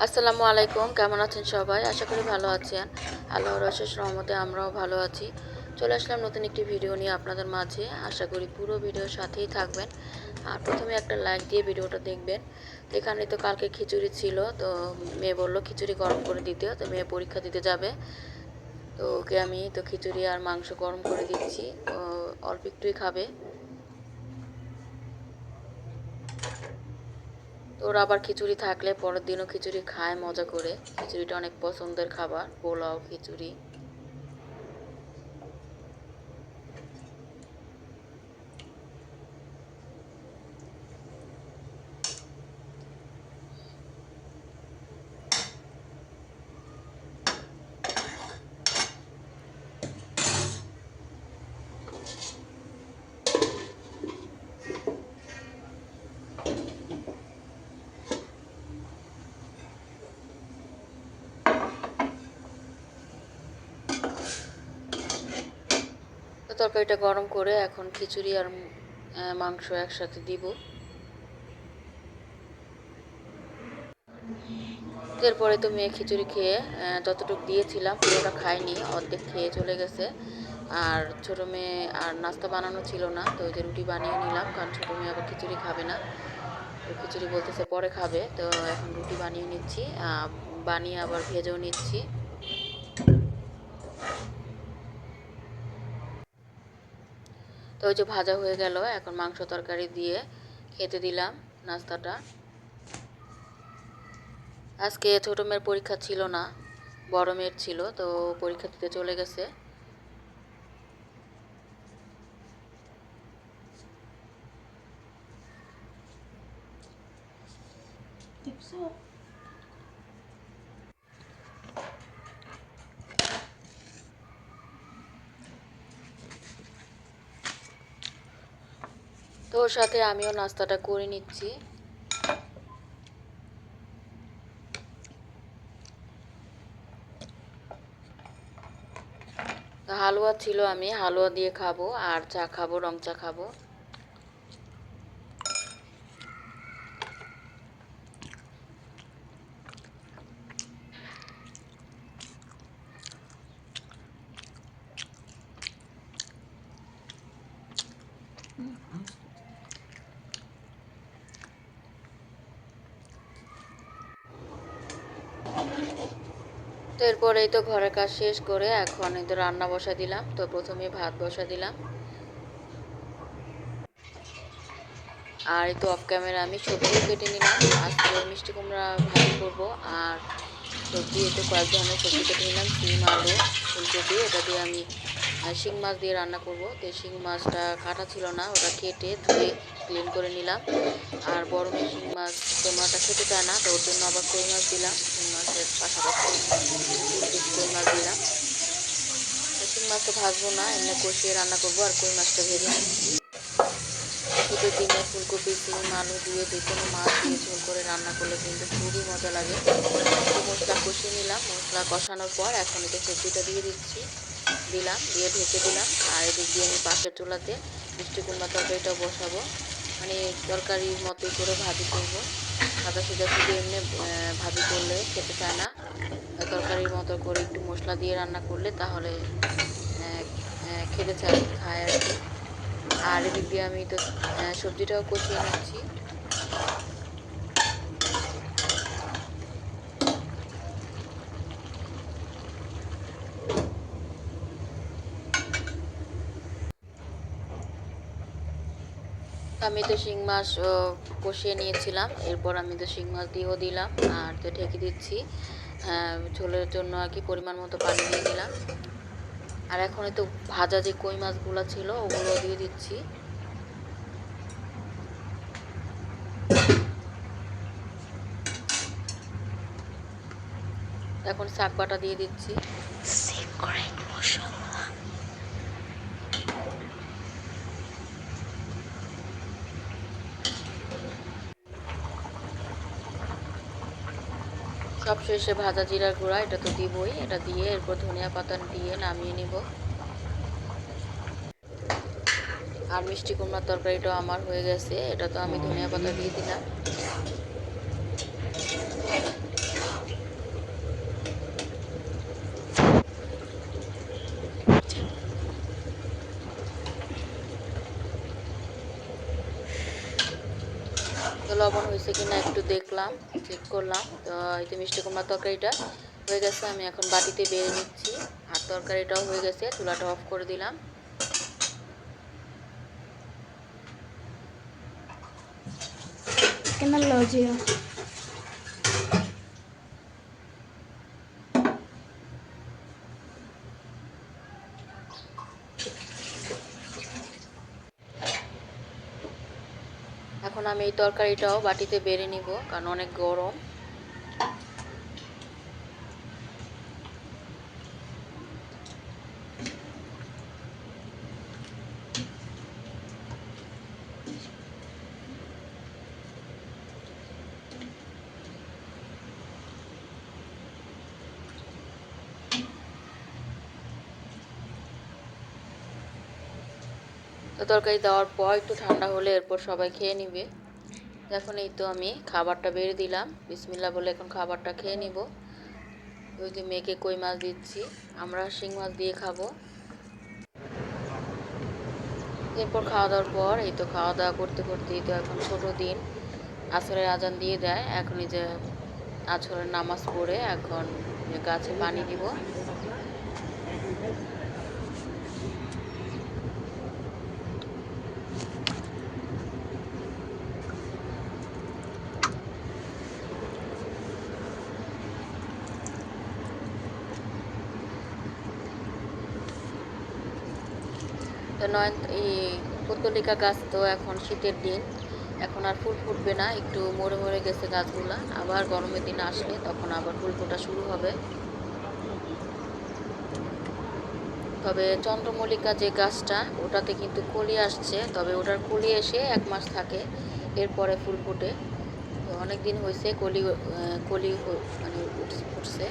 আসসালামু আলাইকুম, কেমন আছেন সবাই? আশা করি ভালো আছেন। আল্লাহর অশেষ রহমতে আমরাও ভালো আছি। চলে আসলাম নতুন একটি ভিডিও নিয়ে আপনাদের মাঝে। আশা করি পুরো ভিডিওর সাথেই থাকবেন। আর প্রথমে একটা লাইক দিয়ে ভিডিওটা দেখবেন। এখানে তো কালকে খিচুড়ি ছিল, তো মেয়ে বলল খিচুড়ি গরম করে দিতে, তো মেয়ে পরীক্ষা দিতে যাবে। তো ওকে আমি তো খিচুড়ি আর মাংস গরম করে দিচ্ছি, ও অল্প একটুই খাবে। তো ওর আবার খিচুড়ি থাকলে পরের দিনও খিচুড়ি খায় মজা করে। খিচুড়িটা অনেক পছন্দের খাবার, পোলাও খিচুড়ি। তো তরকারিটা গরম করে এখন খিচুড়ি আর মাংস একসাথে দিব। এরপরে তো মেয়ে খিচুড়ি খেয়ে যতটুকু দিয়েছিলাম পুরোটা খায়নি, অর্ধেক খেয়ে চলে গেছে। আর ছোটো মেয়ে আর নাস্তা বানানো ছিল না, তো ওই যে রুটি বানিয়ে নিলাম, কারণ ছোটো মেয়ে আবার খিচুড়ি খাবে না। তো খিচুড়ি বলতেছে পরে খাবে, তো এখন রুটি বানিয়ে নিচ্ছি, বানিয়ে আবার ভেজেও নিচ্ছি। তো ওই যে ভাজা হয়ে গেল, এখন মাংস তরকারি দিয়ে খেতে দিলাম নাস্তাটা। আজকে ছোটো মেয়ের পরীক্ষা ছিল না, বড় মেয়ের ছিল, তো পরীক্ষা দিতে চলে গেছে। তো ওর সাথে আমিও নাস্তাটা করে নিচ্ছি। হালুয়া ছিল, আমি হালুয়া দিয়ে খাবো আর চা খাবো, রং চা খাবো। তো এরপরেই তো ঘরের কাজ শেষ করে এখন এই তো রান্না বসা দিলাম। তো প্রথমে ভাত বসা দিলাম, আর এই তো অফ ক্যামেরা আমি সবজিও কেটে নিলাম। আজকে মিষ্টি কুমড়া ভাজি করবো, আর সবজি এই তো কয়েক ধরনের সবজি কেটে নিলাম, সিম, আলু, ফুলকপি। এটা দিয়ে আমি শিং মাছ দিয়ে রান্না করব। তো শিং মাছটা কাটা ছিল না, ওটা কেটে ধুয়ে ক্লিন করে নিলাম। আর বড় মেয়ে শিং মাছ তেমনটা খেতে চায় না, তো ওর জন্য আবার কই মাছ দিলাম। শিং মাছের পাশাপাশি 3 পিস কই মাছ দিলাম। শিং মাছটা ভাজবো না, এমনি কষিয়ে রান্না করবো, আর কই মাছটা ভেজে নিচ্ছি। শীতের দিনে ফুলকপি, সিম, আলু দিয়ে যে কোনো মাছ দিয়ে ঝোল করে রান্না করলে কিন্তু খুবই মজা লাগে। তো মশলা কষিয়ে নিলাম, মশলা কষানোর পর এখন এটা সবজিটা দিয়ে দিলাম, দিয়ে ঢেকে দিলাম। আর এদিক দিয়ে আমি পাশের চুলাতে মিষ্টি কুমড়া তরকারিটাও বসাবো, মানে তরকারির মতোই করে ভাজি করব। সাদা সিধা শুধু এমনি ভাজি করলে খেতে চায় না, তরকারির মতো করে একটু মশলা দিয়ে রান্না করলে তাহলে খেতে খায় আর কি। আর এদিক দিয়ে আমি তো সবজিটাও কষিয়ে নিচ্ছি। আমি তো শিং মাছ কষিয়ে নিয়েছিলাম, এরপর আমি তো শিং মাছ দিয়েও দিলাম, আর তো ঢেকে দিচ্ছি। ঝোলের জন্য আর কি পরিমাণ মতো পানি দিয়ে দিলাম। আর এখন তো ভাজা যে কই মাছগুলো ছিল ওগুলো দিয়ে দিচ্ছি। এখন শাক বাটা দিয়ে দিচ্ছি। সব শেষে ভাজা জিরার গুঁড়া এটা তো দিবই, এটা দিয়ে এরপর ধনিয়া পাতা দিয়ে নামিয়ে নিব। আর মিষ্টি কুমড়ার তরকারিটাও আমার হয়ে গেছে। এটা তো আমি ধনিয়া পাতা দিয়ে দিলাম। তো লবণ হয়েছে কিনা একটু দেখলাম, চেক করলাম। তো এই তো মিষ্টি কুমড়ার তরকারিটা হয়ে গেছে। আমি এখন বাটিতে বেড়ে নিচ্ছি। আর তরকারিটাও হয়ে গেছে, চুলাটা অফ করে দিলাম। এখন আমি এই তরকারিটাও বাটিতে বেড়ে নিব, কারণ অনেক গরম। তো তরকারি দেওয়ার পর একটু ঠান্ডা হলে এরপর সবাই খেয়ে নিবে। এখন এই তো আমি খাবারটা বেড়ে দিলাম, বিসমিল্লাহ বলে এখন খাবারটা খেয়ে নিব। ওই যে মেয়েকে কই মাছ দিচ্ছি, আমরা শিং মাছ দিয়ে খাবো। এরপর খাওয়া দাওয়ার পর এই তো খাওয়া দাওয়া করতে করতেই তো এখন ছোট দিন আসরের আজান দিয়ে দেয়। এখন এই যে আসরের নামাজ পড়ে এখন গাছে পানি দিব। তো এই পত্তলিকা গাছ তো এখন শীতের দিন, এখন আর ফুল ফুটবে না, একটু মরে মরে গেছে গাছগুলা। আবার গরমের দিন আসলে তখন আবার ফুল ফোটা শুরু হবে। তবে চন্দ্রমল্লিকা যে গাছটা, ওটাতে কিন্তু কলি আসছে, তবে ওটার কলি এসে 1 মাস থাকে, এরপরে ফুল ফোটে। তো অনেক দিন হয়েছে কলি কলি মানে উঠছে।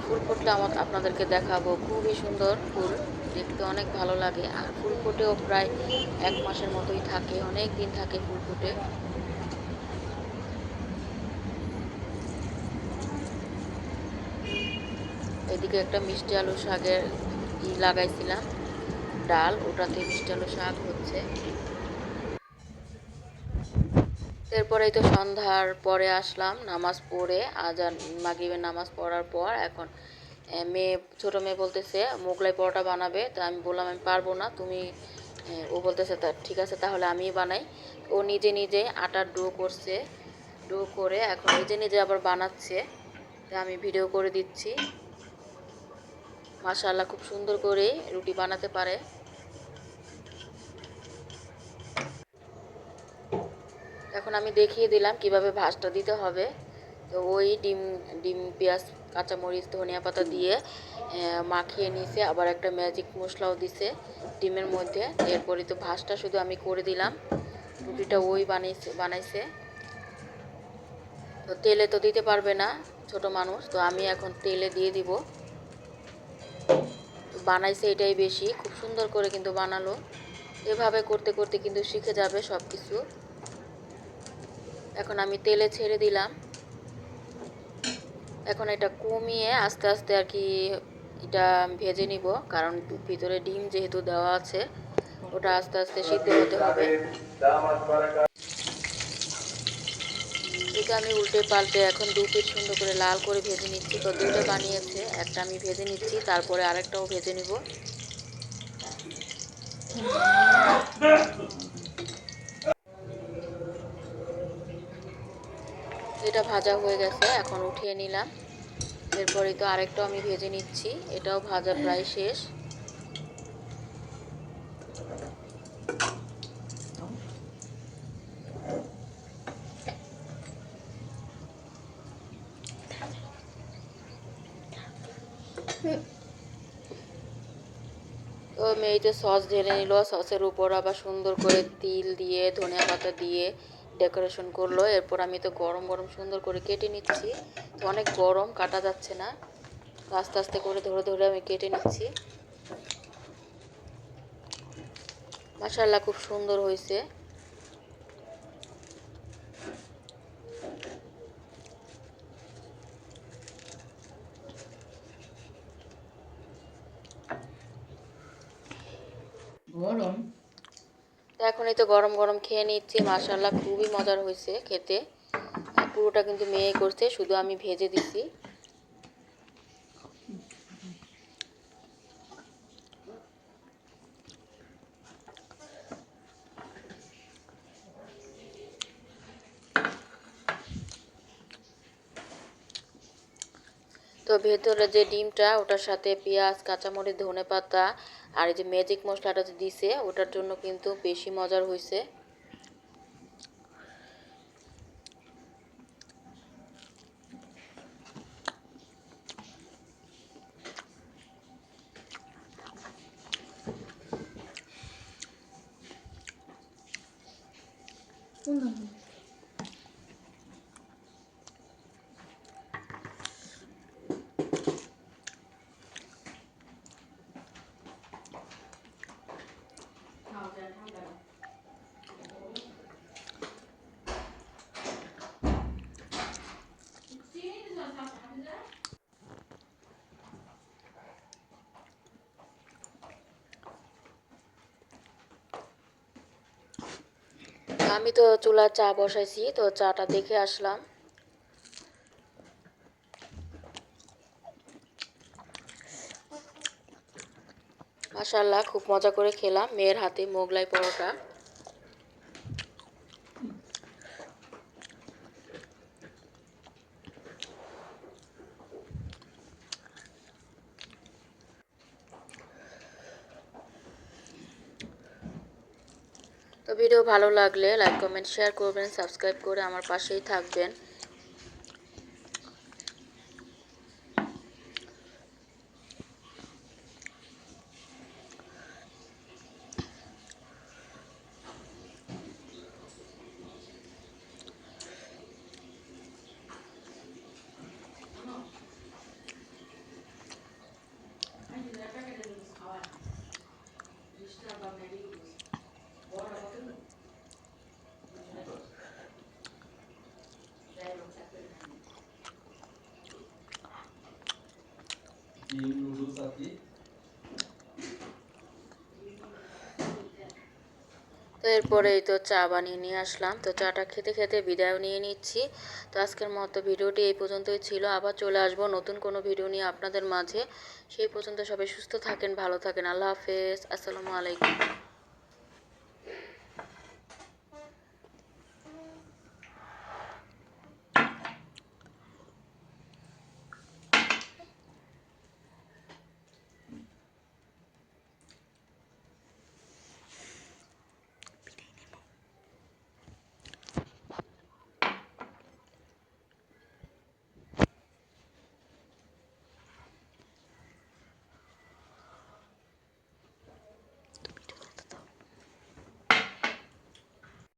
ফুল ফুটলে আপনাদেরকে দেখাবো, খুবই সুন্দর ফুল, দেখতে অনেক ভালো লাগে। আর ফুল ফুটেও প্রায় 1 মাসের মতোই থাকে, অনেক দিন থাকে ফুল ফুটে। এদিকে একটা মিষ্টি আলু শাকের লাগাইছিলাম ডাল, ওটাতে মিষ্টি আলু শাক হচ্ছে। এরপরেই তো সন্ধ্যার পরে আসলাম নামাজ পড়ে, আজান মাগরিবের নামাজ পড়ার পর এখন মেয়ে, ছোটো মেয়ে বলতেছে মোগলাই পরোটা বানাবে। তা আমি বললাম আমি পারবো না, তুমি ও বলতেছে তা ঠিক আছে তাহলে আমিই বানাই। ও নিজে নিজে আটার ডো করছে, ডো করে এখন নিজে নিজে আবার বানাচ্ছে। তা আমি ভিডিও করে দিচ্ছি। মাশাআল্লাহ খুব সুন্দর করে রুটি বানাতে পারে। এখন আমি দেখিয়ে দিলাম কিভাবে ভাজটা দিতে হবে। তো ওই ডিম ডিম পেঁয়াজ কাঁচামরিচ ধনিয়া পাতা দিয়ে মাখিয়ে নিয়েছে, আবার একটা ম্যাজিক মশলাও দিছে ডিমের মধ্যে। এরপরে তো ভাজটা শুধু আমি করে দিলাম, রুটিটা ওই বানাইছে। তো তেলে তো দিতে পারবে না ছোট মানুষ, তো আমি এখন তেলে দিয়ে দিব। বানাইছে এটাই বেশি, খুব সুন্দর করে কিন্তু বানালো। এভাবে করতে করতে কিন্তু শিখে যাবে সব কিছু। এখন আমি তেলে ছেড়ে দিলাম। এখন এটা কমিয়ে আস্তে আস্তে আর কি এটা ভেজে নিব, কারণ ভিতরে ডিম যেহেতু দেওয়া আছে, ওটা আস্তে আস্তে সিদ্ধ হতে হবে। এটা আমি উল্টে পাল্টে এখন 2 পিঠ সুন্দর করে লাল করে ভেজে নিচ্ছি। তো 2টা বানিয়েছে, একটা আমি ভেজে নিচ্ছি, তারপরে আরেকটাও ভেজে নিব। এটা ভাজা হয়ে গেছে, এখন উঠিয়ে নিলাম। এরপরে তো আরেকটাও আমি ভেজে নিচ্ছি, এটাও ভাজা প্রায় শেষ। তো মেয়ে যে সস ঢেলে নিল, সসের উপর আবার সুন্দর করে তিল দিয়ে ধনিয়া পাতা দিয়ে ডেকোরেশন করলো। এরপর আমি তো গরম গরম সুন্দর করে কেটে নিচ্ছি, তো অনেক গরম কাটা যাচ্ছে না। তো আস্তে আস্তে করে ধরে ধরে আমি কেটে নিচ্ছি। মাশাআল্লাহ খুব সুন্দর হয়েছে। গরম। তো এখন এই তো গরম গরম খেয়ে নিচ্ছি। মাশাআল্লাহ খুবই মজার হয়েছে খেতে। পুরোটা কিন্তু মেয়ে করছে, শুধু আমি ভেজে দিছি। তো ভেতরে যে ডিমটা, ওটার সাথে পেঁয়াজ, কাঁচামরিচ, ধনেপাতা আর এই যে ম্যাজিক মশলাটা যে দিছে, ওটার জন্য কিন্তু বেশি মজার হয়েছে। আমি তো চুলায় চা বসাইছি, তো চাটা দেখে আসলাম। মাশাআল্লাহ খুব মজা করে খেলাম মেয়ের হাতে মোগলাই পরোটা। তো ভিডিও ভালো লাগলে লাইক কমেন্ট শেয়ার করবেন, সাবস্ক্রাইব করে আমার পাশেই থাকবেন। ডিম নুডলস আর কি। তো এরপরেই তো চা বানিয়ে নিয়ে আসলাম। তো চাটা খেতে খেতে বিদায় নিয়ে নিচ্ছি। তো আজকের মতো ভিডিওটি এই পর্যন্তই ছিল। আবার চলে আসবো নতুন কোনো ভিডিও নিয়ে আপনাদের মাঝে। সেই পর্যন্ত সবাই সুস্থ থাকেন, ভালো থাকেন। আল্লাহ হাফেজ। আসসালামু আলাইকুম।